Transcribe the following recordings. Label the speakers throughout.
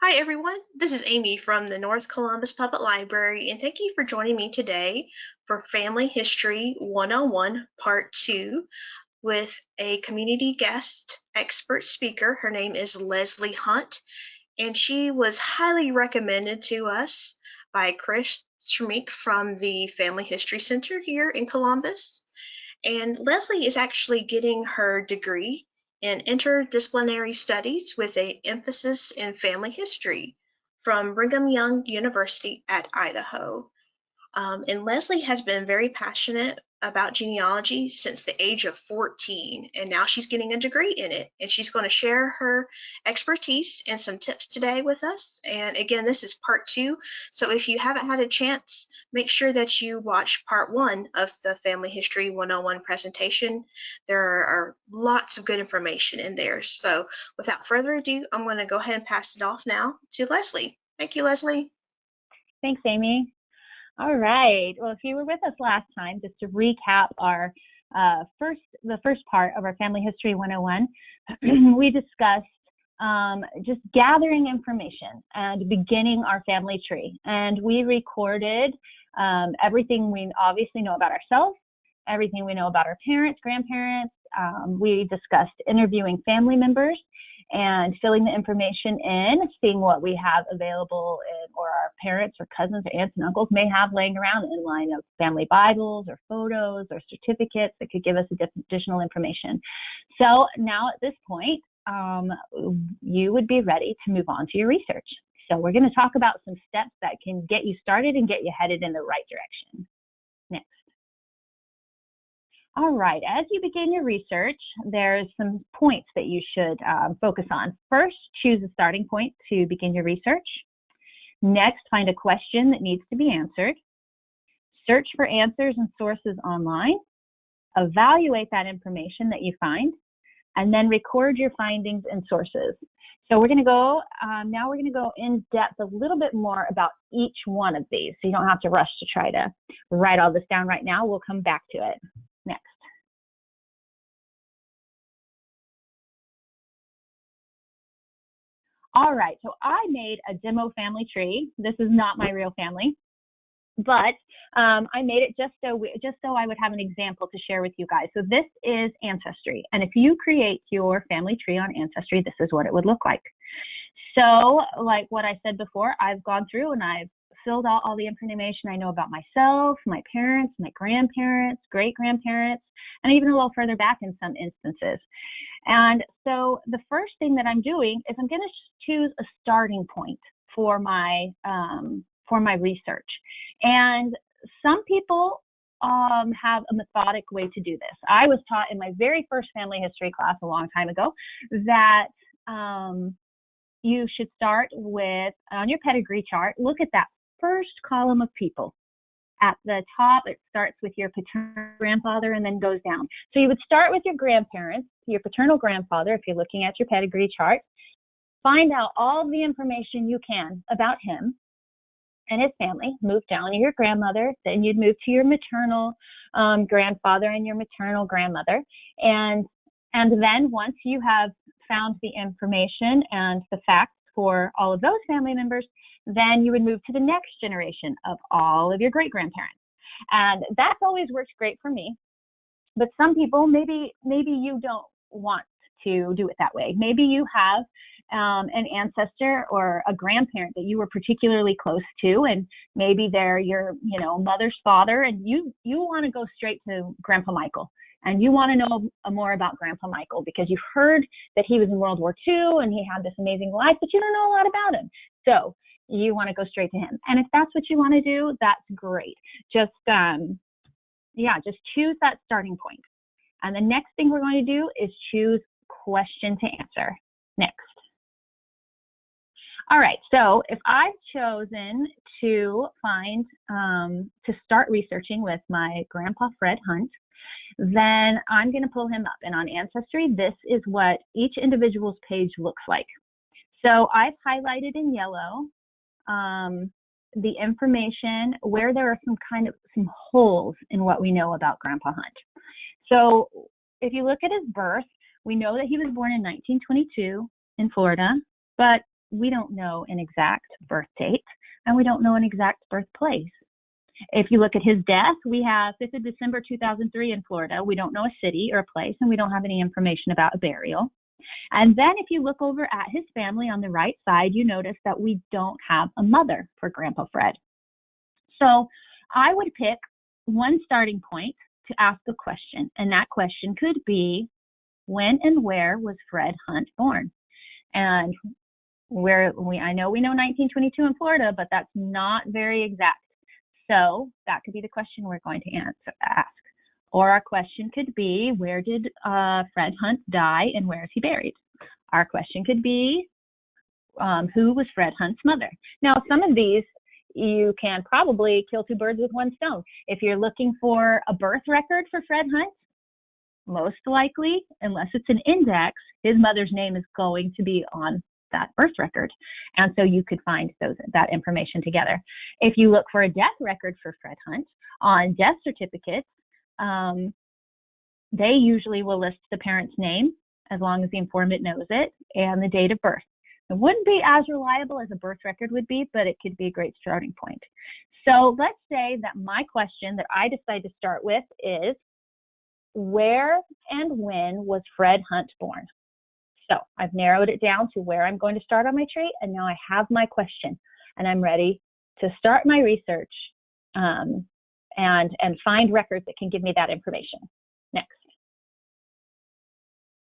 Speaker 1: Hi, everyone. This is Amy from the North Columbus Public Library, and thank you for joining me today for Family History 101 Part 2 with a community guest expert speaker. Her name is Lesley Hunt, and she was highly recommended to us by Chris Schmeek from the Family History Center here in Columbus. And Lesley is actually getting her degree in interdisciplinary studies with an emphasis in family history from Brigham Young University at Idaho. And Lesley has been very passionate about genealogy since the age of 14, and now she's getting a degree in it. And she's going to share her expertise and some tips today with us. And again, this is part 2. So if you haven't had a chance, make sure that you watch part 1 of the Family History 101 presentation. There are lots of good information in there. So without further ado, I'm going to go ahead and pass it off now to Lesley. Thank you, Lesley.
Speaker 2: Thanks, Amy. All right. Well, if you were with us last time, just to recap our the first part of our Family History 101, we discussed just gathering information and beginning our family tree. And we recorded everything we obviously know about ourselves, everything we know about our parents, grandparents. We discussed interviewing family members and filling the information in, seeing what we have available or our parents or cousins or aunts and uncles may have laying around in line of family Bibles or photos or certificates that could give us additional information. So now at this point, you would be ready to move on to your research. So we're going to talk about some steps that can get you started and get you headed in the right direction. Next. All right, as you begin your research, there's some points that you should focus on. First, choose a starting point to begin your research. Next, find a question that needs to be answered. Search for answers and sources online. Evaluate that information that you find, and then record your findings and sources. So we're going to go, now we're going to go in depth a little bit more about each one of these. So you don't have to rush to try to write all this down right now. We'll come back to it. Next. All right, so I made a demo family tree. This is not my real family, but I made it just so I would have an example to share with you guys. So this is Ancestry, and if you create your family tree on Ancestry, this is what it would look like. So like what I said before, I've gone through and I've filled out all the information I know about myself, my parents, my grandparents, great-grandparents, and even a little further back in some instances. And so the first thing that I'm doing is I'm going to choose a starting point for my research. And some people have a methodic way to do this. I was taught in my very first family history class a long time ago that you should start with, on your pedigree chart, look at that first column of people. At the top, it starts with your paternal grandfather and then goes down. So you would start with your grandparents, your paternal grandfather, if you're looking at your pedigree chart. Find out all the information you can about him and his family. Move down to your grandmother, then you'd move to your maternal grandfather and your maternal grandmother. And then once you have found the information and the facts for all of those family members, then you would move to the next generation of all of your great-grandparents. And that's always worked great for me. But some people, maybe you don't want to do it that way. Maybe you have an ancestor or a grandparent that you were particularly close to, and maybe they're your mother's father, and you want to go straight to Grandpa Michael. And you want to know more about Grandpa Michael because you've heard that he was in World War II and he had this amazing life, but you don't know a lot about him. So you want to go straight to him. And if that's what you want to do, that's great. Just choose that starting point. And the next thing we're going to do is choose question to answer. Next. All right, so if I've chosen to start researching with my Grandpa Fred Hunt, then I'm going to pull him up. And on Ancestry, this is what each individual's page looks like. So I've highlighted in yellow the information where there are some holes in what we know about Grandpa Hunt. So if you look at his birth, we know that he was born in 1922 in Florida, but we don't know an exact birth date, and we don't know an exact birthplace. If you look at his death, we have 5th of December 2003 in Florida. We don't know a city or a place, and we don't have any information about a burial. And then if you look over at his family on the right side, you notice that we don't have a mother for Grandpa Fred. So I would pick one starting point to ask a question, and that question could be, when and where was Fred Hunt born? And I know we know 1922 in Florida, but that's not very exact. So that could be the question we're going to ask. Or our question could be, where did Fred Hunt die and where is he buried? Our question could be, who was Fred Hunt's mother? Now, some of these you can probably kill two birds with one stone. If you're looking for a birth record for Fred Hunt, most likely, unless it's an index, his mother's name is going to be on that birth record. And so you could find that information together. If you look for a death record for Fred Hunt, on death certificates, they usually will list the parent's name, as long as the informant knows it, and the date of birth. It wouldn't be as reliable as a birth record would be, but it could be a great starting point. So let's say that my question that I decide to start with is, where and when was Fred Hunt born? So I've narrowed it down to where I'm going to start on my tree, and now I have my question, and I'm ready to start my research and find records that can give me that information. Next.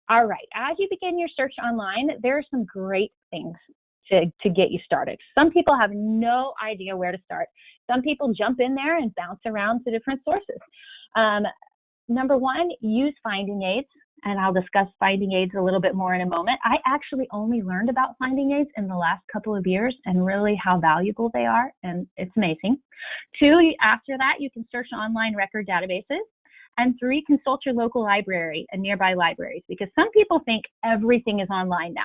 Speaker 2: All right, as you begin your search online, there are some great things to get you started. Some people have no idea where to start. Some people jump in there and bounce around to different sources. Number one, use finding aids, and I'll discuss finding aids a little bit more in a moment. I actually only learned about finding aids in the last couple of years and really how valuable they are, and it's amazing. 2, after that, you can search online record databases. And 3, consult your local library and nearby libraries, because some people think everything is online now,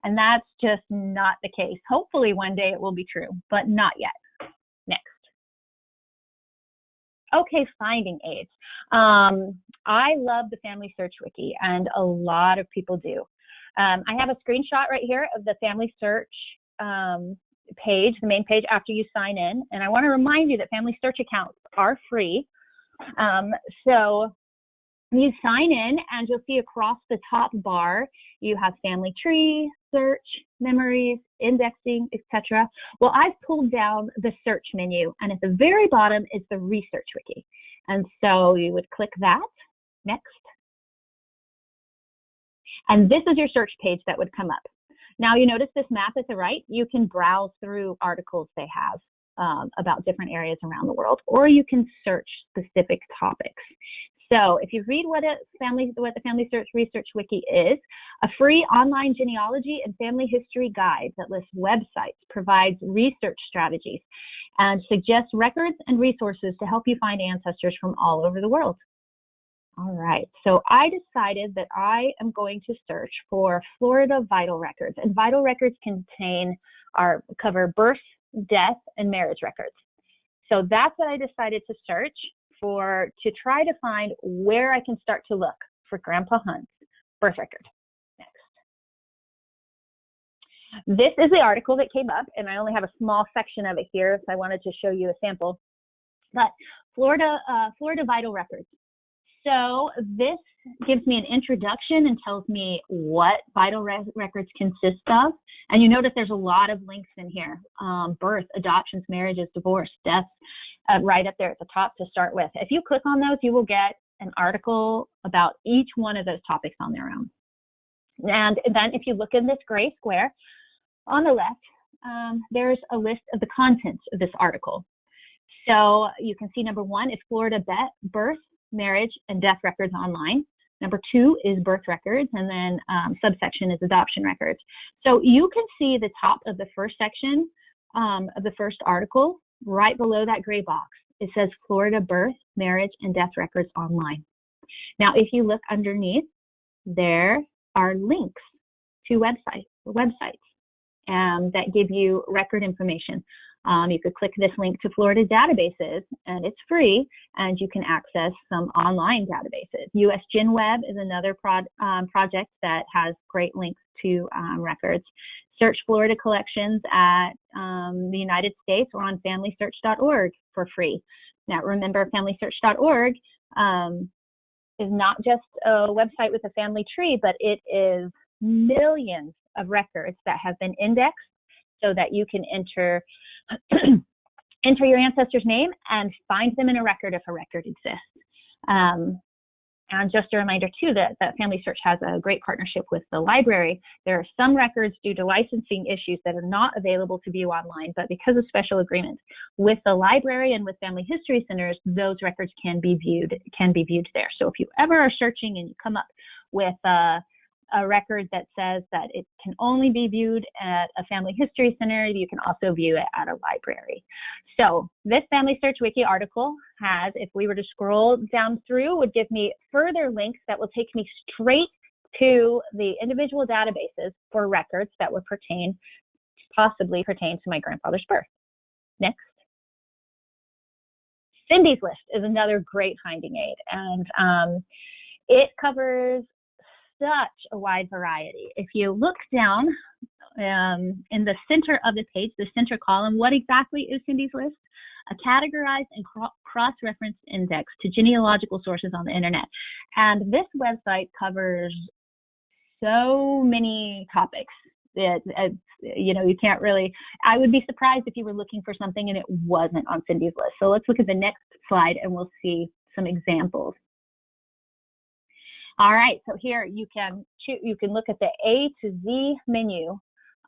Speaker 2: and that's just not the case. Hopefully one day it will be true, but not yet. Next. Okay, finding aids. I love the Family Search Wiki, and a lot of people do. I have a screenshot right here of the Family Search page, the main page after you sign in, and I want to remind you that Family Search accounts are free. So you sign in, and you'll see across the top bar, you have family tree, search, memories, indexing, etc. Well, I've pulled down the search menu, and at the very bottom is the research wiki. And so you would click that, next. And this is your search page that would come up. Now you notice this map at the right, you can browse through articles they have about different areas around the world, or you can search specific topics. So if you read what the Family Search Research Wiki is, a free online genealogy and family history guide that lists websites, provides research strategies, and suggests records and resources to help you find ancestors from all over the world. All right, so I decided that I am going to search for Florida vital records, and vital records cover birth, death, and marriage records. So that's what I decided to search for, to try to find where I can start to look for Grandpa Hunt's birth record. Next. This is the article that came up, and I only have a small section of it here, so I wanted to show you a sample. But Florida vital records. So this gives me an introduction and tells me what vital records consist of. And you notice there's a lot of links in here. Birth, adoptions, marriages, divorce, deaths, right up there at the top to start with. If you click on those, you will get an article about each one of those topics on their own. And then if you look in this gray square on the left, there's a list of the contents of this article. So you can see number 1 is Florida birth, marriage, and death records online. Number 2 is birth records, and then subsection is adoption records. So you can see the top of the first section of the first article, right below that gray box. It says Florida birth, marriage, and death records online. Now, if you look underneath, there are links to websites that give you record information. You could click this link to Florida databases, and it's free, and you can access some online databases. US GenWeb is another project that has great links to records. Search Florida collections at the United States or on FamilySearch.org for free. Now, remember, FamilySearch.org is not just a website with a family tree, but it is millions of records that have been indexed so that you can enter enter your ancestor's name and find them in a record if a record exists. And just a reminder, too, that Family Search has a great partnership with the library. There are some records due to licensing issues that are not available to view online, but because of special agreements with the library and with family history centers, those records can be viewed there. So if you ever are searching and you come up with a record that says that it can only be viewed at a family history center, you can also view it at a library. So this Family Search Wiki article has, if we were to scroll down through, would give me further links that will take me straight to the individual databases for records that would possibly pertain to my grandfather's birth. Next. Cindy's List is another great finding aid, and it covers such a wide variety. If you look down in the center of the page, the center column, what exactly is Cindy's List? A categorized and cross-referenced index to genealogical sources on the internet. And this website covers so many topics that, you can't really, I would be surprised if you were looking for something and it wasn't on Cindy's List. So let's look at the next slide and we'll see some examples. All right, so here you can look at the A to Z menu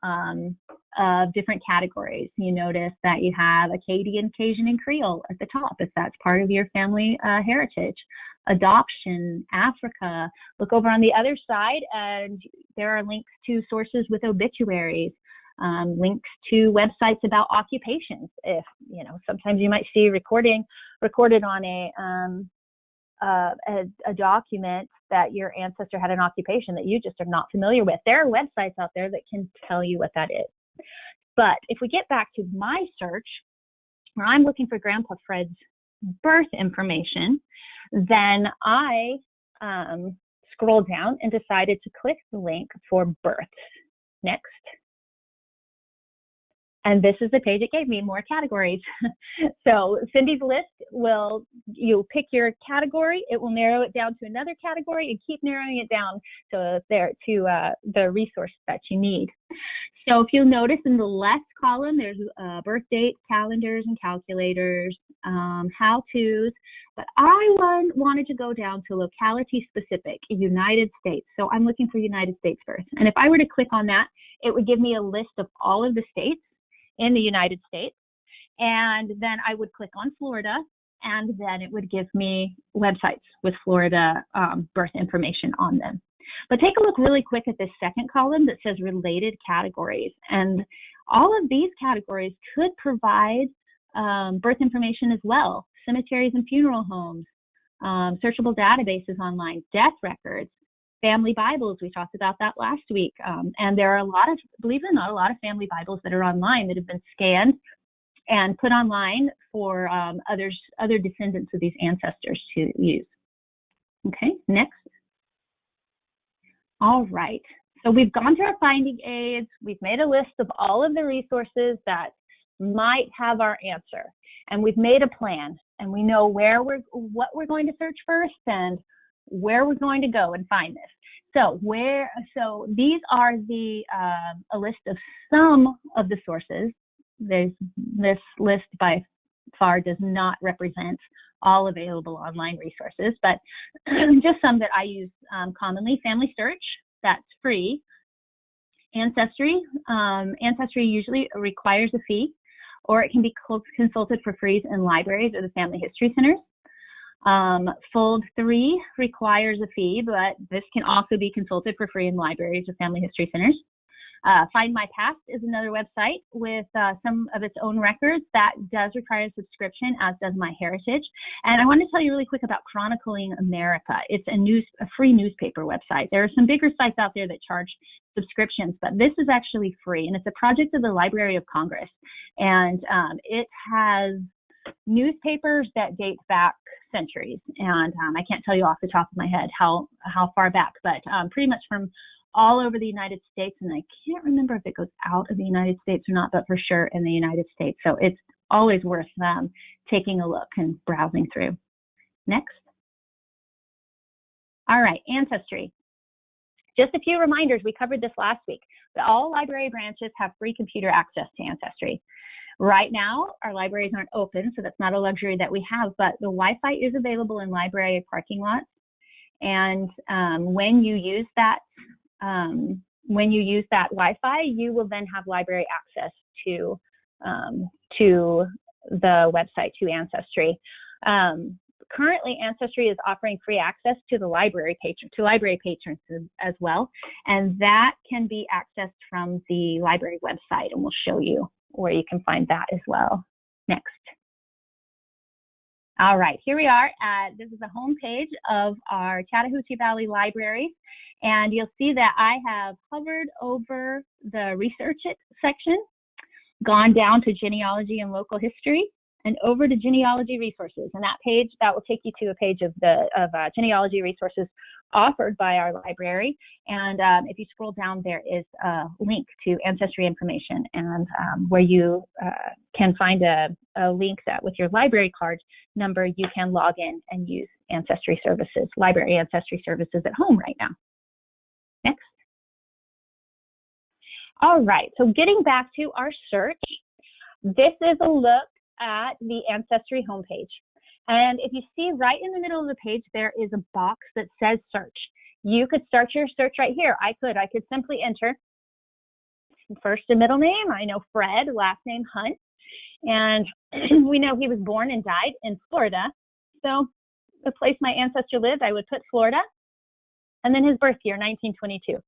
Speaker 2: of different categories. You notice that you have Acadian, Cajun, and Creole at the top if that's part of your family heritage. Adoption, Africa. Look over on the other side and there are links to sources with obituaries, links to websites about occupations. If, sometimes you might see recorded on a document that your ancestor had an occupation that you just are not familiar with. There are websites out there that can tell you what that is. But if we get back to my search, where I'm looking for Grandpa Fred's birth information, then I scrolled down and decided to click the link for births. Next. And this is the page it gave me, more categories. So Cindy's List you'll pick your category, it will narrow it down to another category and keep narrowing it down to the resource that you need. So if you'll notice in the left column, there's birth date, calendars and calculators, how-tos, but I wanted to go down to locality specific, United States. So I'm looking for United States birth. And if I were to click on that, it would give me a list of all of the states in the United States. And then I would click on Florida, and then it would give me websites with Florida birth information on them. But take a look really quick at this second column that says related categories. And all of these categories could provide birth information as well. Cemeteries and funeral homes, searchable databases online, death records, family Bibles. We talked about that last week. And there are believe it or not, a lot of family Bibles that are online that have been scanned and put online for other descendants of these ancestors to use. Okay, next. All right, so we've gone through our finding aids. We've made a list of all of the resources that might have our answer. And we've made a plan, and we know what we're going to search first and where we're going to go and find this. So these are a list of some of the sources. This list by far does not represent all available online resources, but just some that I use commonly. Family Search, that's free. Ancestry usually requires a fee, or it can be consulted for free in libraries or the family history centers. Fold3 requires a fee, but this can also be consulted for free in libraries or family history centers. Find My Past is another website with some of its own records that does require a subscription, as does MyHeritage. And I want to tell you really quick about Chronicling America. It's a free newspaper website. There are some bigger sites out there that charge subscriptions, but this is actually free, and it's a project of the Library of Congress. And it has newspapers that date back centuries, and I can't tell you off the top of my head how far back, but pretty much from all over the United States, and I can't remember if it goes out of the United States or not, but for sure in the United States. So it's always worth taking a look and browsing through. Next. All right, Ancestry. Just a few reminders, we covered this last week, but all library branches have free computer access to Ancestry. Right now, our libraries aren't open, so that's not a luxury that we have, but the Wi-Fi is available in library parking lots. And when you use that Wi-Fi, you will then have library access to the website, to Ancestry. Currently, Ancestry is offering free access to the library patrons as well, and that can be accessed from the library website, and we'll show you where you can find that as well. Next. All right, here we are. This is the home page of our Chattahoochee Valley Library, and you'll see that I have hovered over the research section, gone down to genealogy and local history, and over to genealogy resources. And that page, that will take you to a page of genealogy resources offered by our library. And if you scroll down, there is a link to ancestry information, and where you can find a link that with your library card number, you can log in and use ancestry services, library ancestry services at home right now. Next. All right, so getting back to our search, this is a look at the Ancestry homepage. And if you see right in the middle of the page, there is a box that says search. You could start your search right here. I could simply enter first and middle name. I know Fred, last name Hunt. And we know he was born and died in Florida. So the place my ancestor lived, I would put Florida. And then his birth year, 1922.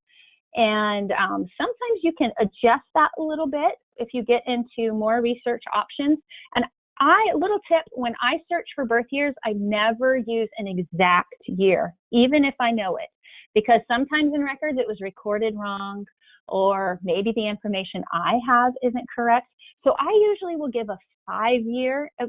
Speaker 2: And sometimes you can adjust that a little bit if you get into more research options. And little tip, when I search for birth years, I never use an exact year, even if I know it, because sometimes in records it was recorded wrong, or maybe the information I have isn't correct. So I usually will give at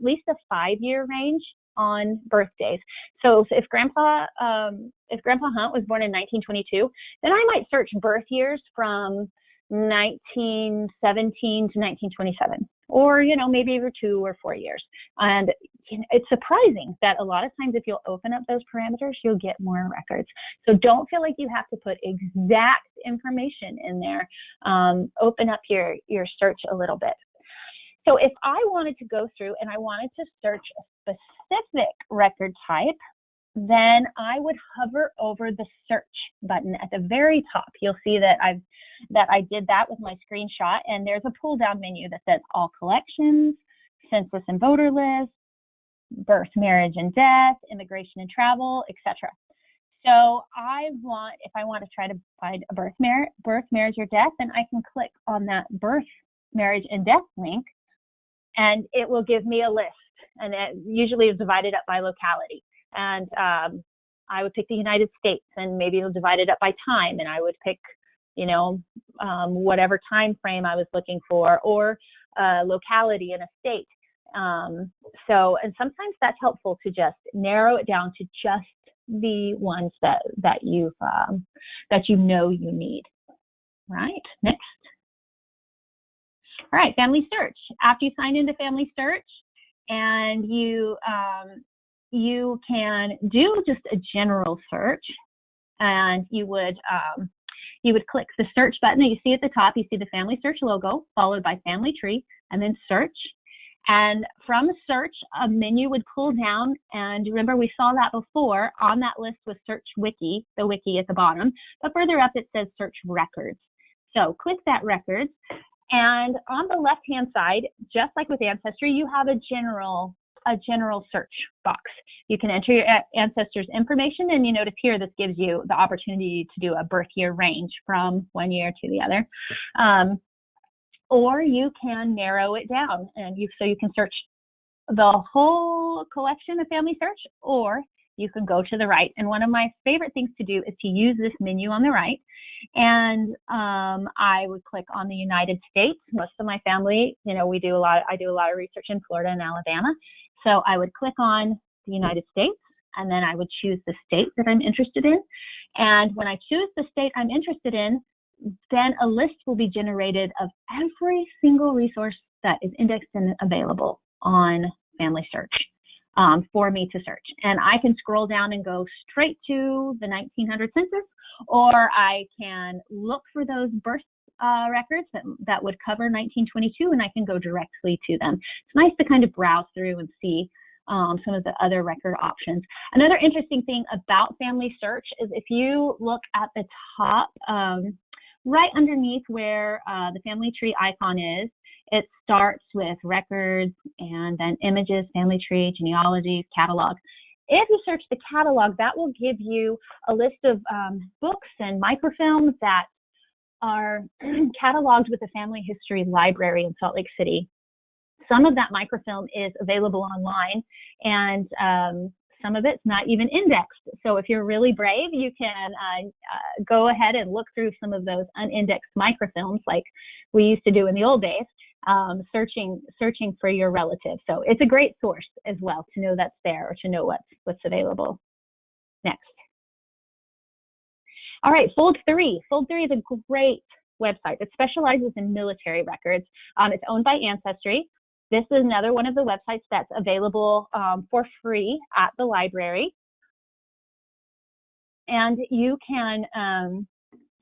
Speaker 2: least a 5-year range on birthdays. So if Grandpa Hunt was born in 1922, then I might search birth years from 1917 to 1927, or maybe over 2 or 4 years. And it's surprising that a lot of times if you'll open up those parameters, you'll get more records. So don't feel like you have to put exact information in there. Open up your search a little bit. So if I wanted to go through and I wanted to search a specific record type, then I would hover over the search button at the very top. You'll see that I did that with my screenshot, and there's a pull down menu that says all collections, census and voter list, birth, marriage and death, immigration and travel, etc. So if I want to try to find a birth, marriage or death, then I can click on that birth, marriage and death link, and it will give me a list, and it usually is divided up by locality. And I would pick the United States, and maybe it'll divide it up by time, and I would pick, whatever time frame I was looking for, or locality in a state. And sometimes that's helpful to just narrow it down to just the ones that you need. Right, next. All right, Family Search. After you sign into Family Search, and you can do just a general search, and you would click the search button that you see at the top. You see the Family Search logo, followed by Family Tree, and then Search. And from Search, a menu would pull down, and remember we saw that before. On that list was Search Wiki, the Wiki at the bottom, but further up it says Search Records. So click that Records, and on the left-hand side, just like with Ancestry, you have a general search box. You can enter your ancestors' information, and you notice here this gives you the opportunity to do a birth year range from one year to the other. Or you can narrow it down, and you can search the whole collection of Family Search, or you can go to the right. And one of my favorite things to do is to use this menu on the right, and I would click on the United States. Most of my family, I do a lot of research in Florida and Alabama. So I would click on the United States, and then I would choose the state that I'm interested in. And when I choose the state I'm interested in, then a list will be generated of every single resource that is indexed and available on Family Search for me to search. And I can scroll down and go straight to the 1900 census, or I can look for those birth records that would cover 1922, and I can go directly to them. It's nice to kind of browse through and see some of the other record options. Another interesting thing about Family Search is if you look at the top, right underneath where the family tree icon is, it starts with records and then images, family tree, genealogies, catalog. If you search the catalog, that will give you a list of books and microfilms that are cataloged with the Family History Library in Salt Lake City. Some of that microfilm is available online, and some of it's not even indexed. So if you're really brave, you can go ahead and look through some of those unindexed microfilms like we used to do in the old days, searching for your relative. So it's a great source as well to know that's there or to know what's available. Next. All right, Fold3. Fold3 is a great website that specializes in military records. It's owned by Ancestry. This is another one of the websites that's available for free at the library. And you can,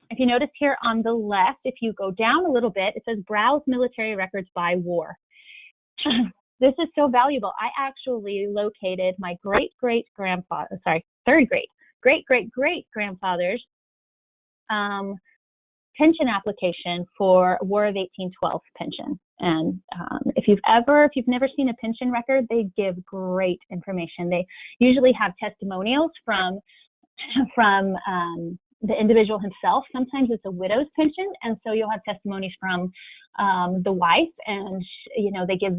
Speaker 2: if you notice here on the left, if you go down a little bit, it says Browse Military Records by War. This is so valuable. I actually located my third great-great-great-grandfather's pension application for War of 1812 pension. And if you've never seen a pension record, they give great information. They usually have testimonials from the individual himself. Sometimes it's a widow's pension, and so you'll have testimonies from the wife, and they give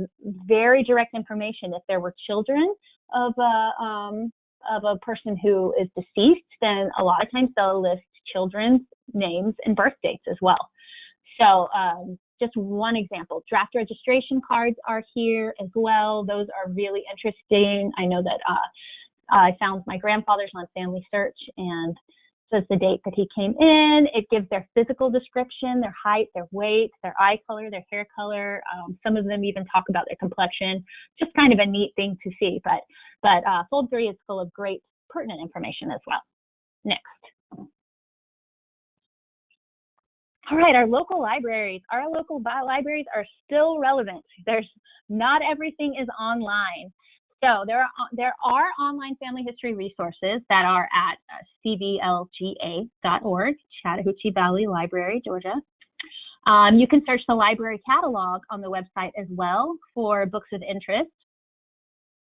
Speaker 2: very direct information. If there were children of a person who is deceased, then a lot of times they'll list children's names and birth dates as well. So just one example. Draft registration cards are here as well. Those are really interesting. I know that I found my grandfather's on Family Search, and says the date that he came in. It gives their physical description, their height, their weight, their eye color, their hair color. Some of them even talk about their complexion. Just kind of a neat thing to see. But Fold3 is full of great pertinent information as well. Next. All right, our local libraries. Our local libraries are still relevant. Not everything is online. So there are online family history resources that are at cvlga.org, Chattahoochee Valley Library, Georgia. You can search the library catalog on the website as well for books of interest.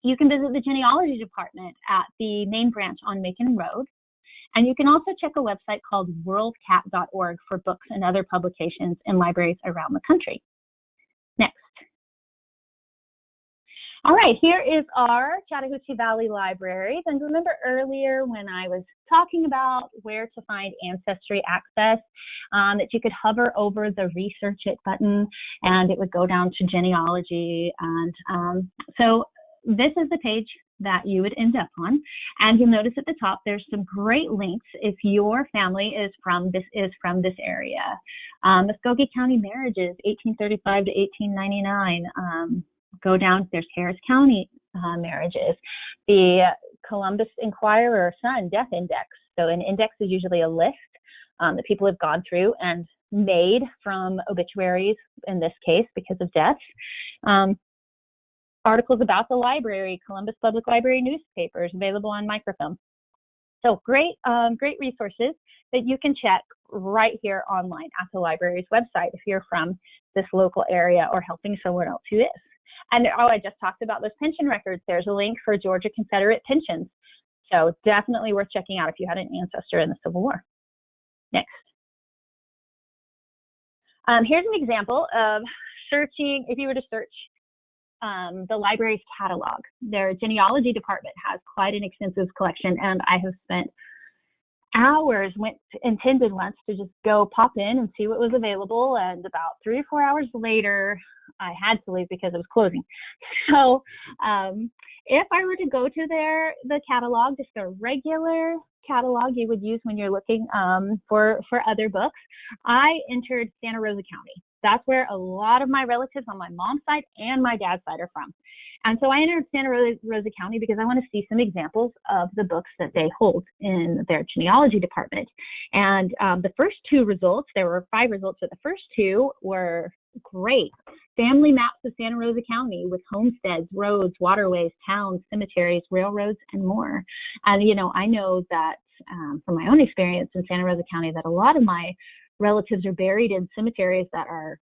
Speaker 2: You can visit the genealogy department at the main branch on Macon Road. And you can also check a website called worldcat.org for books and other publications in libraries around the country. Next. All right, here is our Chattahoochee Valley Libraries. And remember earlier when I was talking about where to find Ancestry access, that you could hover over the Research It button and it would go down to genealogy. And so this is the page that you would end up on. And you'll notice at the top, there's some great links if your family is from this area. Muskogee County marriages, 1835 to 1899. Go down, there's Harris County marriages. The Columbus Inquirer Sun Death Index. So an index is usually a list that people have gone through and made from obituaries, in this case, because of deaths. Articles about the library, Columbus Public Library newspapers available on microfilm. So great resources that you can check right here online at the library's website if you're from this local area or helping someone else who is. And I just talked about those pension records. There's a link for Georgia Confederate pensions. So definitely worth checking out if you had an ancestor in the Civil War. Next. Here's an example of searching, if you were to search the library's catalog. Their genealogy department has quite an extensive collection, and I have spent hours, went intended once to just go pop in and see what was available. And about 3 or 4 hours later, I had to leave because it was closing. So if I were to go to the catalog, just a regular catalog you would use when you're looking for other books, I entered Santa Rosa County. That's where a lot of my relatives on my mom's side and my dad's side are from. And so I entered Santa Rosa County because I want to see some examples of the books that they hold in their genealogy department. And the first 2 results, there were 5 results, but the first 2 were great. Family maps of Santa Rosa County with homesteads, roads, waterways, towns, cemeteries, railroads, and more. And, I know that from my own experience in Santa Rosa County that a lot of my relatives are buried in cemeteries that are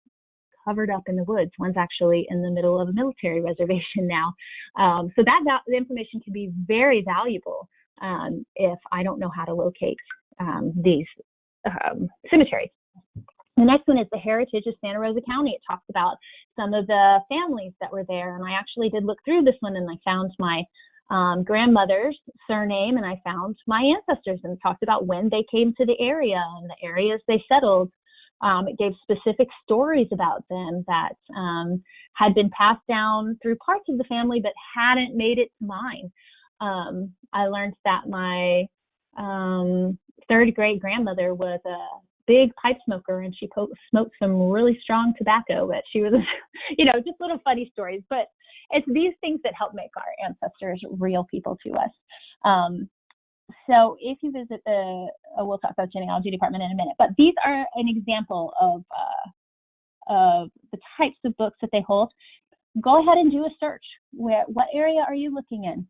Speaker 2: covered up in the woods. One's actually in the middle of a military reservation now. So that the information can be very valuable if I don't know how to locate these cemeteries. The next one is the Heritage of Santa Rosa County. It talks about some of the families that were there. And I actually did look through this one, and I found my grandmother's surname, and I found my ancestors, and talked about when they came to the area and the areas they settled. It gave specific stories about them that had been passed down through parts of the family but hadn't made it to mine. I learned that my 3rd great grandmother was a big pipe smoker, and she smoked some really strong tobacco, but she was, just little funny stories. But it's these things that help make our ancestors real people to us. So if you visit we'll talk about genealogy department in a minute, but these are an example of the types of books that they hold. Go ahead and do a search. What area are you looking in?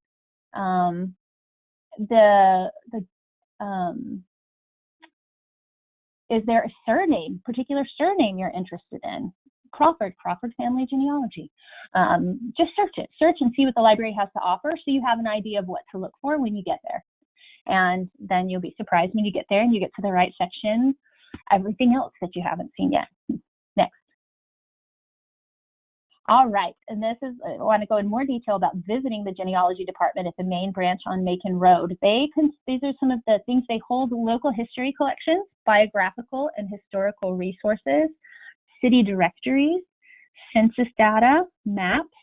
Speaker 2: Is there a particular surname you're interested in? Crawford family genealogy. Just search and see what the library has to offer, so you have an idea of what to look for when you get there. And then you'll be surprised when you get there and you get to the right section, everything else that you haven't seen yet. Next. All right, and I want to go in more detail about visiting the genealogy department at the main branch on Macon Road. These are some of the things they hold: local history collections, biographical and historical resources, city directories, census data, maps,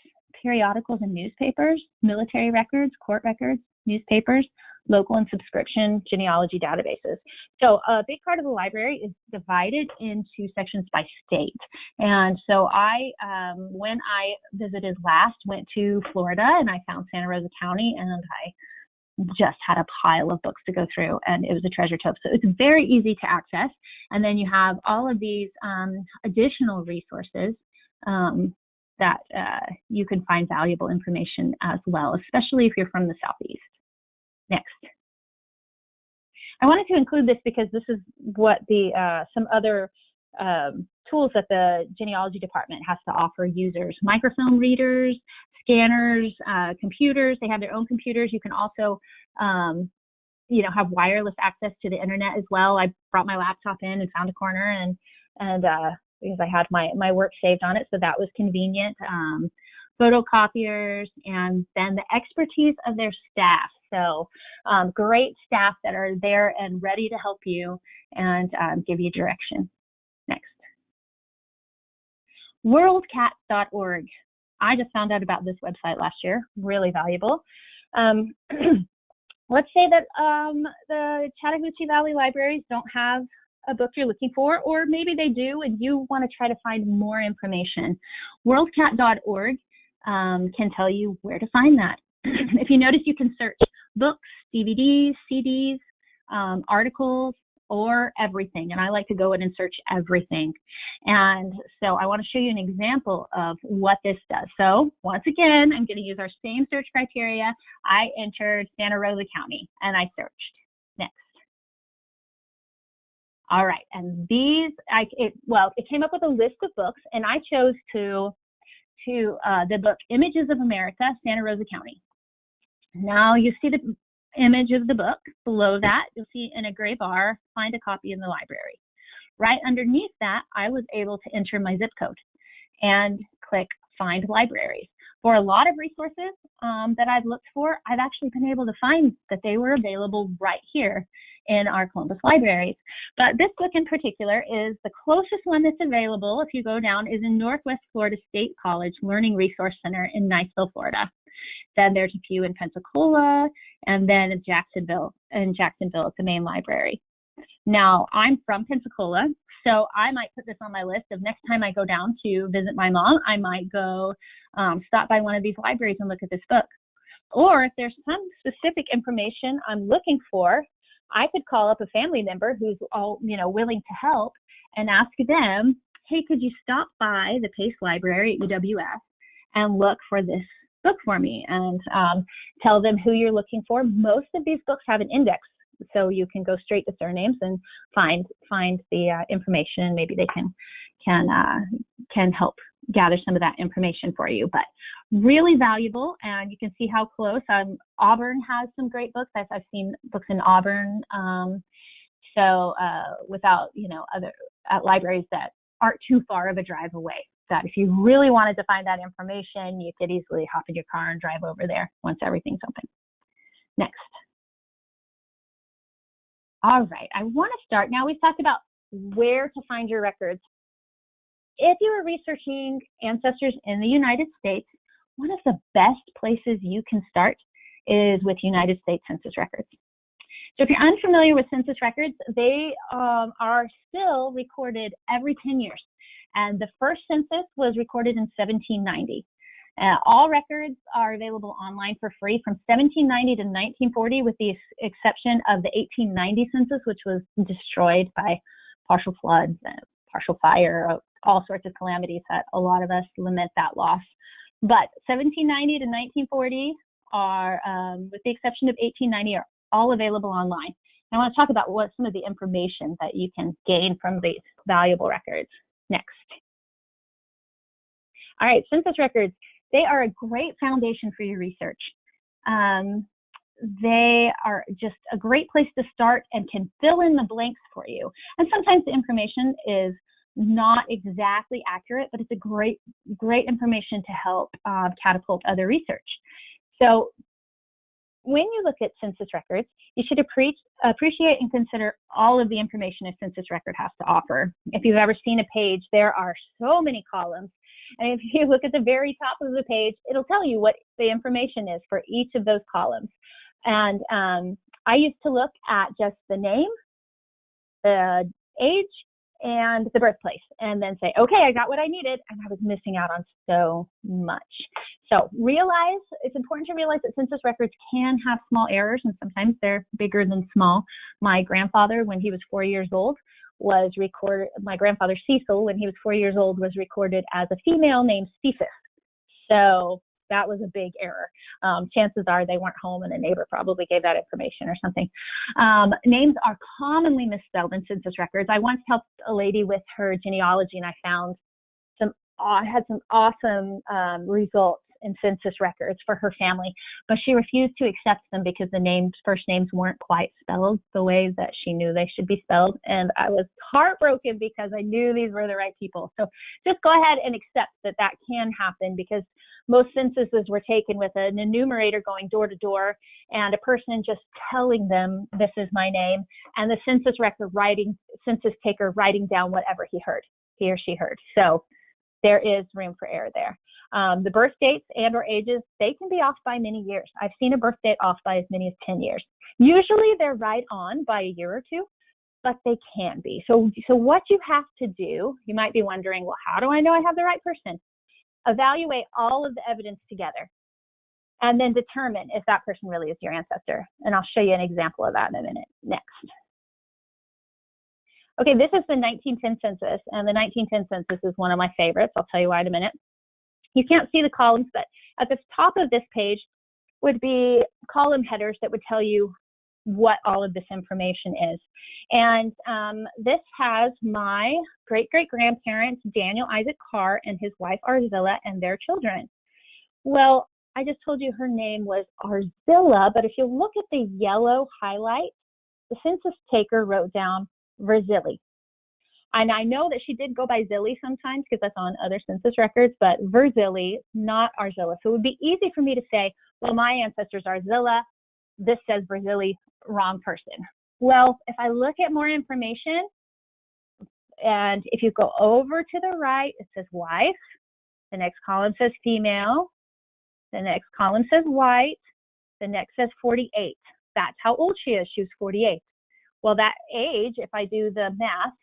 Speaker 2: periodicals and newspapers, military records, court records, newspapers, local and subscription genealogy databases. So a big part of the library is divided into sections by state. And so when I visited last, went to Florida, and I found Santa Rosa County, and I just had a pile of books to go through, and it was a treasure trove. So it's very easy to access. And then you have all of these additional resources that you can find valuable information as well, especially if you're from the Southeast. Next. I wanted to include this because this is what some other tools that the genealogy department has to offer users: microfilm readers, scanners, computers. They have their own computers. You can also, have wireless access to the internet as well. I brought my laptop in and found a corner, and because I had my work saved on it, so that was convenient. Photocopiers, and then the expertise of their staff. So great staff that are there and ready to help you and give you direction. Next. Worldcat.org. I just found out about this website last year. Really valuable. Let's say that the Chattahoochee Valley libraries don't have a book you're looking for, or maybe they do and you want to try to find more information. Worldcat.org can tell you where to find that. If you notice, you can search books, DVDs, CDs, articles, or everything. And I like to go in and search everything. And so I want to show you an example of what this does. So once again, I'm going to use our same search criteria. I entered Santa Rosa County and I searched. Next. All right. And it came up with a list of books, and I chose the book Images of America, Santa Rosa County. Now you see the image of the book. Below that, you'll see in a gray bar, find a copy in the library. Right underneath that, I was able to enter my zip code and click Find Libraries. For a lot of resources that I've looked for, I've actually been able to find that they were available right here in our Columbus libraries. But this book in particular is the closest one that's available. If you go down, is in Northwest Florida State College Learning Resource Center in Niceville, Florida. Then there's a few in Pensacola, and then in Jacksonville at the main library. Now, I'm from Pensacola, so I might put this on my list of next time I go down to visit my mom, I might go stop by one of these libraries and look at this book. Or if there's some specific information I'm looking for, I could call up a family member who's willing to help and ask them, hey, could you stop by the Pace Library at UWF and look for this book for me, and tell them who you're looking for. Most of these books have an index, so you can go straight to surnames and find the information, and maybe they can help gather some of that information for you. But really valuable, and you can see how close. Auburn has some great books. I've seen books in Auburn, without other libraries that aren't too far of a drive away. That if you really wanted to find that information, you could easily hop in your car and drive over there once everything's open. Next. All right, I want to start. Now we've talked about where to find your records. If you are researching ancestors in the United States, one of the best places you can start is with United States Census Records. So if you're unfamiliar with census records, they are still recorded every 10 years. And the first census was recorded in 1790. All records are available online for free from 1790 to 1940, with the exception of the 1890 census, which was destroyed by partial floods, partial fire, all sorts of calamities that a lot of us lament that loss. But 1790 to 1940 are, with the exception of 1890, are all available online. And I want to talk about what some of the information that you can gain from these valuable records. Next. All right, census records. They are a great foundation for your research. They are just a great place to start and can fill in the blanks for you. And sometimes the information is not exactly accurate, but it's a great information to help catapult other research. So when you look at census records, you should appreciate and consider all of the information a census record has to offer. If you've ever seen a page, there are so many columns. And if you look at the very top of the page, it'll tell you what the information is for each of those columns. And I used to look at just the name, the age, and the birthplace, and then say, okay, I got what I needed, and I was missing out on so much. So it's important to realize that census records can have small errors, and sometimes they're bigger than small. My grandfather, when he was 4 years old, my grandfather Cecil, when he was 4 years old, was recorded as a female named Cephas. So that was a big error. Chances are they weren't home and a neighbor probably gave that information or something. Names are commonly misspelled in census records. I once helped a lady with her genealogy, and I found had some awesome results in census records for her family, but she refused to accept them because the first names weren't quite spelled the way that she knew they should be spelled. And I was heartbroken because I knew these were the right people. So just go ahead and accept that can happen, because most censuses were taken with an enumerator going door to door and a person just telling them, this is my name, and the census taker writing down whatever he or she heard. So there is room for error there. The birth dates and or ages, they can be off by many years. I've seen a birth date off by as many as 10 years. Usually they're right on by a year or two, but they can be. So what you have to do, you might be wondering, well, how do I know I have the right person? Evaluate all of the evidence together and then determine if that person really is your ancestor. And I'll show you an example of that in a minute. Next. Okay, this is the 1910 census, and the 1910 census is one of my favorites. I'll tell you why in a minute. You can't see the columns, but at the top of this page would be column headers that would tell you what all of this information is. And this has my great-great-grandparents, Daniel Isaac Carr and his wife Arzilla, and their children. Well, I just told you her name was Arzilla, but if you look at the yellow highlight, the census taker wrote down Verzilli. And I know that she did go by Zilli sometimes because that's on other census records, but Verzilli, not Arzilla. So it would be easy for me to say, well, my ancestors are Arzilla. This says Verzilli, wrong person. Well, if I look at more information, and if you go over to the right, it says wife. The next column says female. The next column says white. The next says 48. That's how old she is. She was 48. Well, that age, if I do the math,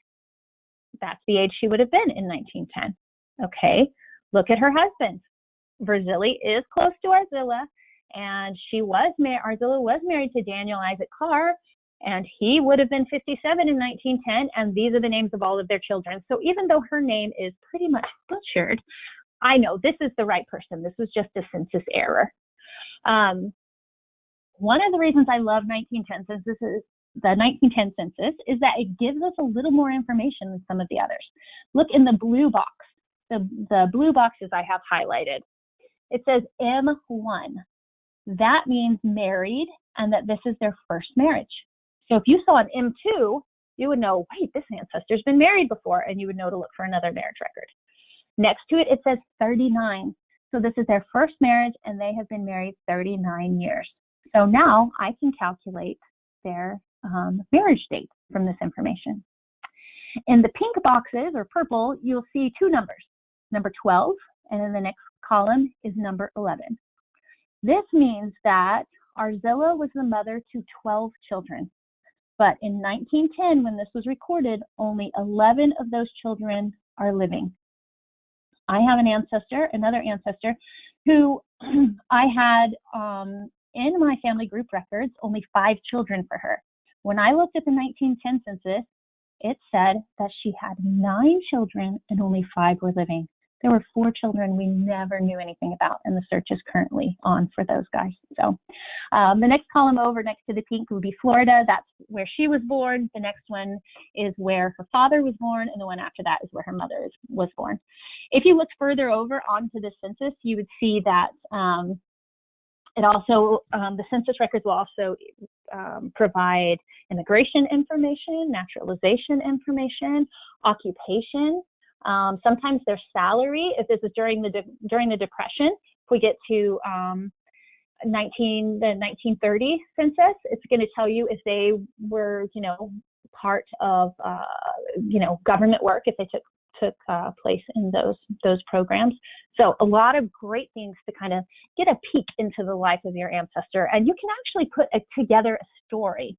Speaker 2: that's the age she would have been in 1910. Okay, look at her husband. Verzilli is close to Arzilla, and Arzilla was married to Daniel Isaac Carr, and he would have been 57 in 1910, and these are the names of all of their children. So even though her name is pretty much butchered, I know this is the right person. This was just a census error. One of the reasons I love the 1910 census is that it gives us a little more information than some of the others. Look in the blue box. The blue boxes I have highlighted. It says M1. That means married, and that this is their first marriage. So if you saw an M2, you would know, wait, this ancestor's been married before, and you would know to look for another marriage record. Next to it, it says 39. So this is their first marriage, and they have been married 39 years. So now I can calculate their marriage date from this information. In the pink boxes, or purple, you'll see two numbers, number 12, and in the next column is number 11. This means that Arzilla was the mother to 12 children. But in 1910, when this was recorded, only 11 of those children are living. I have another ancestor, who I had in my family group records, only 5 children for her. When I looked at the 1910 census, it said that she had 9 children and only 5 were living. There were 4 children we never knew anything about, and the search is currently on for those guys. So the next column over next to the pink would be Florida. That's where she was born. The next one is where her father was born, and the one after that is where her mother was born. If you look further over onto the census, you would see that the census records will also provide immigration information, naturalization information, occupation. Sometimes their salary, if this is during the Depression. If we get to the 1930 census, it's going to tell you if they were, part of, government work, if they took place in those programs. So a lot of great things to kind of get a peek into the life of your ancestor, and you can actually put together a story.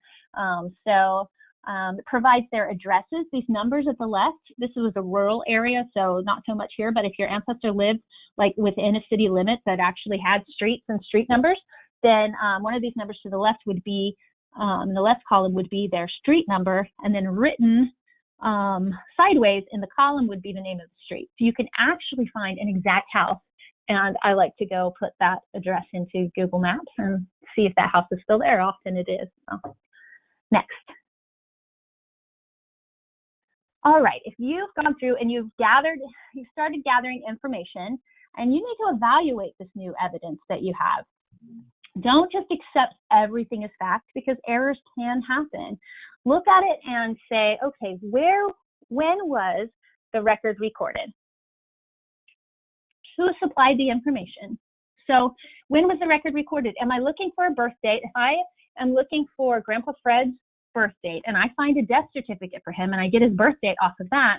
Speaker 2: It provides their addresses. These numbers at the left, this was a rural area, so not so much here, but if your ancestor lived like within a city limit that actually had streets and street numbers, then one of these numbers to the left would be, in the left column would be their street number, and then written sideways in the column would be the name of the street. So you can actually find an exact house, and I like to go put that address into Google Maps and see if that house is still there. Often it is. So, next. All right, if you've gone through and you've started gathering information, and you need to evaluate this new evidence that you have. Don't just accept everything as fact, because errors can happen. Look at it and say, okay, when was the record recorded? Who supplied the information? So when was the record recorded? Am I looking for a birth date? If I am looking for Grandpa Fred's birth date and I find a death certificate for him and I get his birth date off of that,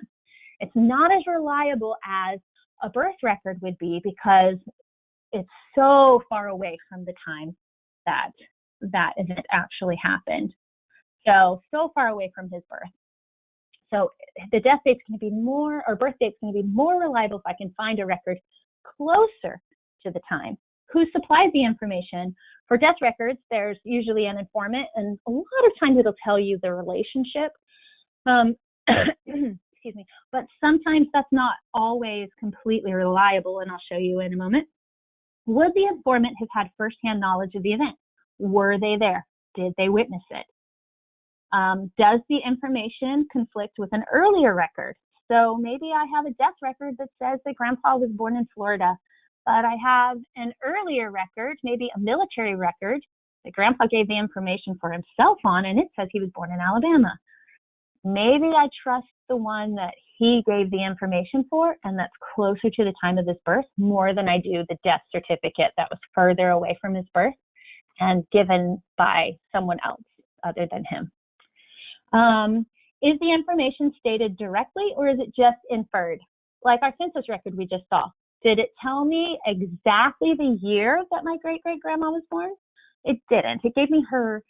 Speaker 2: it's not as reliable as a birth record would be, because it's so far away from the time that that event actually happened. So far away from his birth. So the death date's going to be more, or birth date's going to be more reliable if I can find a record closer to the time. Who supplies the information? For death records, there's usually an informant, and a lot of times it'll tell you the relationship. Excuse me. But sometimes that's not always completely reliable, and I'll show you in a moment. Would the informant have had firsthand knowledge of the event? Were they there? Did they witness it? Does the information conflict with an earlier record? So maybe I have a death record that says that Grandpa was born in Florida, but I have an earlier record, maybe a military record, that Grandpa gave the information for himself on, and it says he was born in Alabama. Maybe I trust the one that he gave the information for, and that's closer to the time of his birth, more than I do the death certificate that was further away from his birth and given by someone else other than him. Is the information stated directly, or is it just inferred? Like our census record we just saw. Did it tell me exactly the year that my great-great-grandma was born? It didn't. It gave me her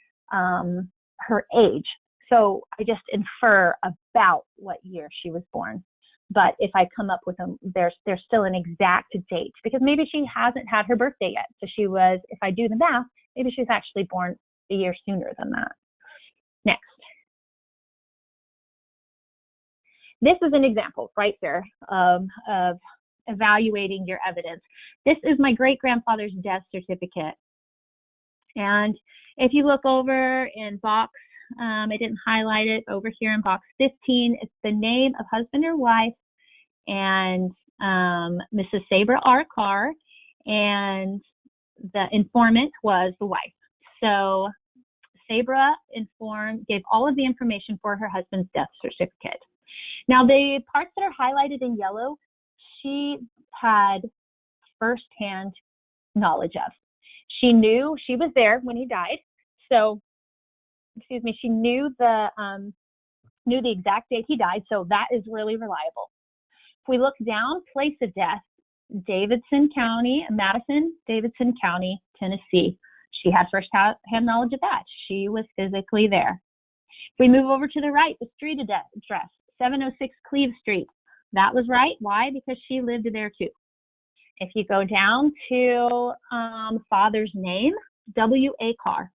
Speaker 2: age. So I just infer about what year she was born. But if I come up with there's still an exact date, because maybe she hasn't had her birthday yet. So she was, if I do the math, maybe she was actually born a year sooner than that. Next. This is an example right here of evaluating your evidence. This is my great-grandfather's death certificate. And if you look over in box, I didn't highlight it, over here in box 15, it's the name of husband or wife and Mrs. Sabra R. Carr, and the informant was the wife. So Sabra gave all of the information for her husband's death certificate. Now, the parts that are highlighted in yellow, she had firsthand knowledge of. She knew, she was there when he died. So, she knew the exact date he died. So that is really reliable. If we look down, place of death, Davidson County, Madison, Davidson County, Tennessee. She had firsthand knowledge of that. She was physically there. If we move over to the right, the street address, 706 Cleve Street. That was right. Why? Because she lived there too. If you go down to father's name, W.A. Carr.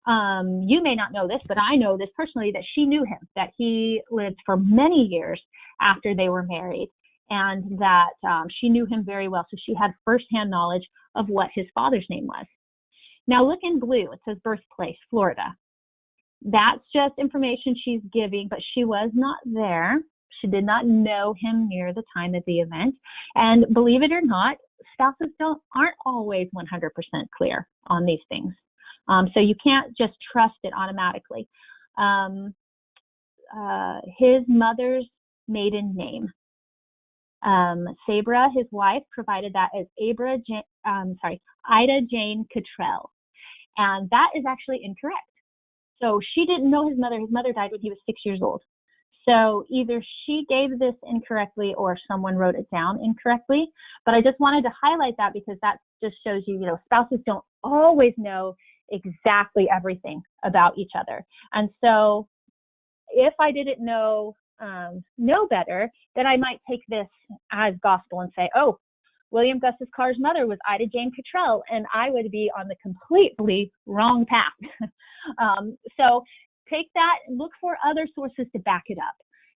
Speaker 2: You may not know this, but I know this personally, that she knew him, that he lived for many years after they were married, and that she knew him very well. So she had firsthand knowledge of what his father's name was. Now look in blue. It says birthplace, Florida. That's just information she's giving, but she was not there. She did not know him near the time of the event. And believe it or not, spouses aren't always 100% clear on these things. So you can't just trust it automatically. His mother's maiden name. Sabra, his wife, provided that as Ida Jane Cottrell. And that is actually incorrect. So she didn't know his mother. His mother died when he was 6 years old. So either she gave this incorrectly or someone wrote it down incorrectly. But I just wanted to highlight that because that just shows you, spouses don't always know exactly everything about each other. And so if I didn't know better, then I might take this as gospel and say, oh, William Gus's Carr's mother was Ida Jane Cottrell, and I would be on the completely wrong path. So take that and look for other sources to back it up.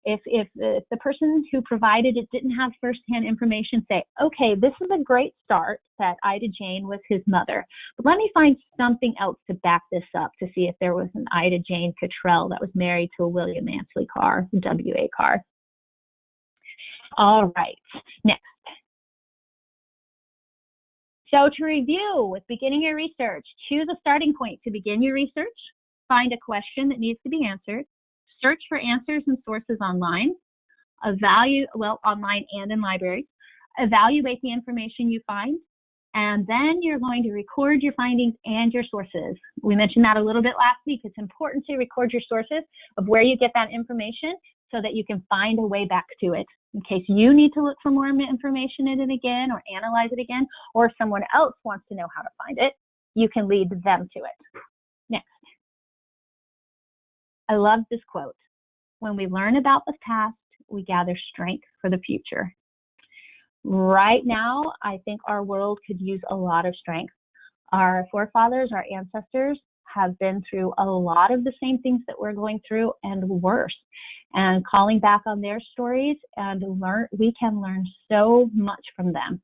Speaker 2: If the person who provided it didn't have firsthand information, say, okay, this is a great start that Ida Jane was his mother, but let me find something else to back this up to see if there was an Ida Jane Cottrell that was married to a William Ansley Carr, W.A. Carr. All right, next. So to review, with beginning your research, choose a starting point to begin your research, find a question that needs to be answered, search for answers and sources online, online and in libraries, evaluate the information you find, and then you're going to record your findings and your sources. We mentioned that a little bit last week. It's important to record your sources of where you get that information so that you can find a way back to it in case you need to look for more information in it again or analyze it again, or if someone else wants to know how to find it, you can lead them to it. Next. I love this quote. When we learn about the past, we gather strength for the future. Right now, I think our world could use a lot of strength. Our forefathers, our ancestors have been through a lot of the same things that we're going through and worse. And calling back on their stories and we can learn so much from them.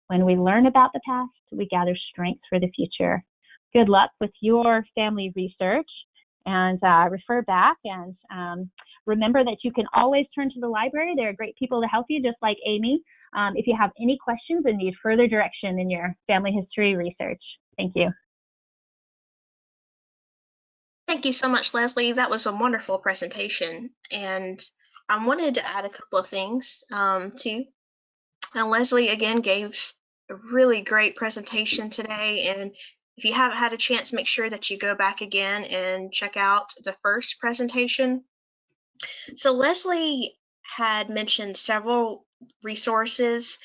Speaker 2: When we learn about the past, we gather strength for the future. Good luck with your family research, and refer back, and remember that you can always turn to the library. There are great people to help you, just like Amy, if you have any questions and need further direction in your family history research. Thank you.
Speaker 1: Thank you so much, Lesley. That was a wonderful presentation, and I wanted to add a couple of things too. Now, Lesley again gave a really great presentation today, and if you haven't had a chance, make sure that you go back again and check out the first presentation So Lesley had mentioned several resources,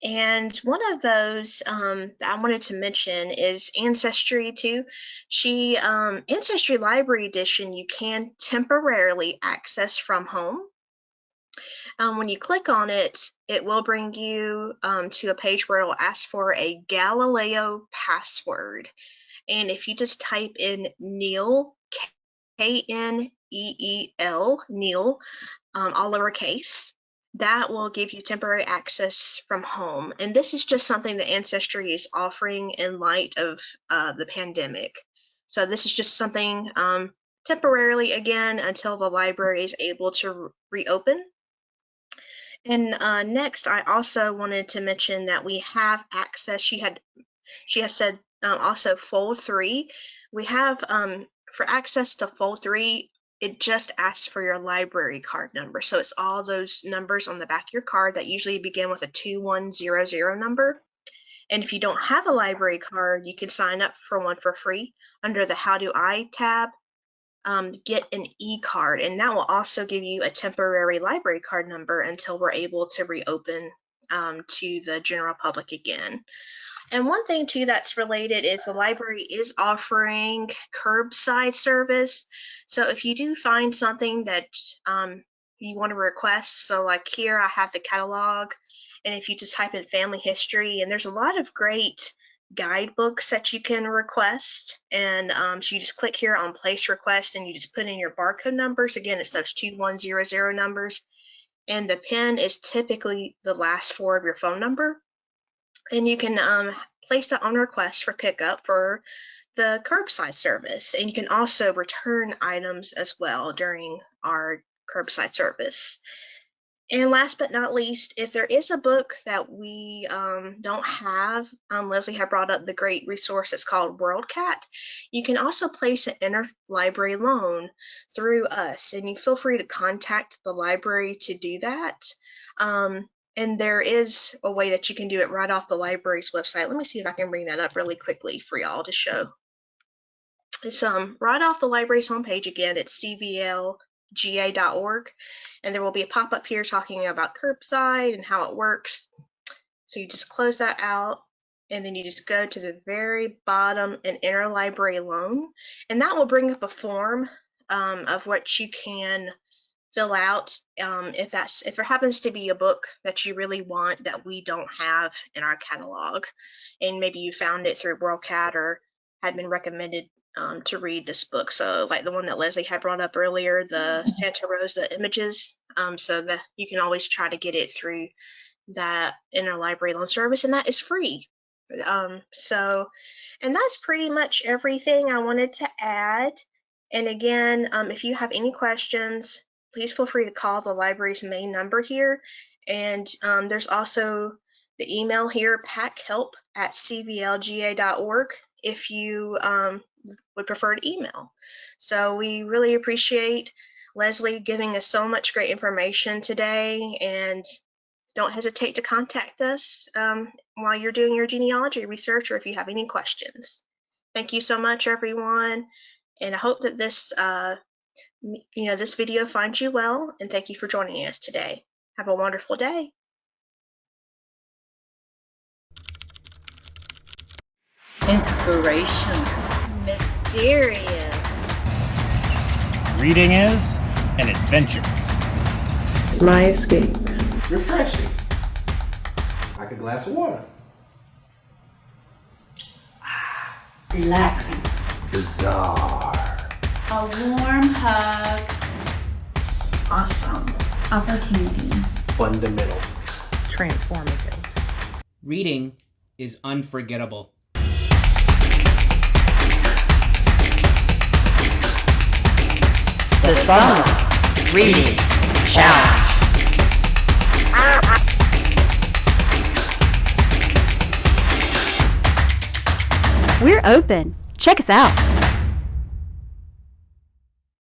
Speaker 1: and one of those that I wanted to mention is Ancestry too. Ancestry Library Edition you can temporarily access from home. When you click on it, it will bring you to a page where it will ask for a Galileo password. And if you just type in Kneel, Kneel, Kneel, all lowercase, that will give you temporary access from home. And this is just something that Ancestry is offering in light of the pandemic. So this is just something temporarily, again, until the library is able to reopen. And next, I also wanted to mention that we have access. She has said also Fold3. We have for access to Fold3, it just asks for your library card number. So it's all those numbers on the back of your card that usually begin with a 2100 number. And if you don't have a library card, you can sign up for one for free under the How Do I tab. Get an e-card, and that will also give you a temporary library card number until we're able to reopen to the general public again. And one thing too that's related is the library is offering curbside service. So if you do find something that you want to request, so like here I have the catalog, and if you just type in family history, and there's a lot of great guidebooks that you can request, and so you just click here on place request and you just put in your barcode numbers. Again, it's those 2100 numbers, and the PIN is typically the last four of your phone number. And you can place that on request for pickup for the curbside service. And you can also return items as well during our curbside service. And last but not least, if there is a book that we don't have, Lesley had brought up the great resource that's called WorldCat. You can also place an interlibrary loan through us, and you feel free to contact the library to do that. And there is a way that you can do it right off the library's website. Let me see if I can bring that up really quickly for y'all to show. It's right off the library's homepage. Again, it's cvlga.org, and there will be a pop-up here talking about curbside and how it works. So you just close that out, and then you just go to the very bottom and interlibrary loan, and that will bring up a form of what you can fill out if there happens to be a book that you really want that we don't have in our catalog, and maybe you found it through WorldCat or had been recommended to read this book. So like the one that Lesley had brought up earlier, the Santa Rosa Images, so that you can always try to get it through that interlibrary loan service, and that is free. And that's pretty much everything I wanted to add. And again, if you have any questions, please feel free to call the library's main number here. And there's also the email here, packhelp@cvlga.org, if you would prefer to email. So we really appreciate Lesley giving us so much great information today, and don't hesitate to contact us while you're doing your genealogy research or if you have any questions. Thank you so much, everyone, and I hope that this this video finds you well, and thank you for joining us today. Have a wonderful day.
Speaker 3: Inspiration.
Speaker 4: Mysterious.
Speaker 5: Reading is an adventure.
Speaker 6: It's my escape.
Speaker 7: Refreshing. Like a glass of water.
Speaker 3: Relaxing.
Speaker 7: Bizarre.
Speaker 4: A warm hug.
Speaker 3: Awesome.
Speaker 4: Opportunity.
Speaker 7: Fundamental.
Speaker 6: Transformative.
Speaker 8: Reading is unforgettable.
Speaker 3: The Summer Reading Challenge.
Speaker 9: We're open. Check us out.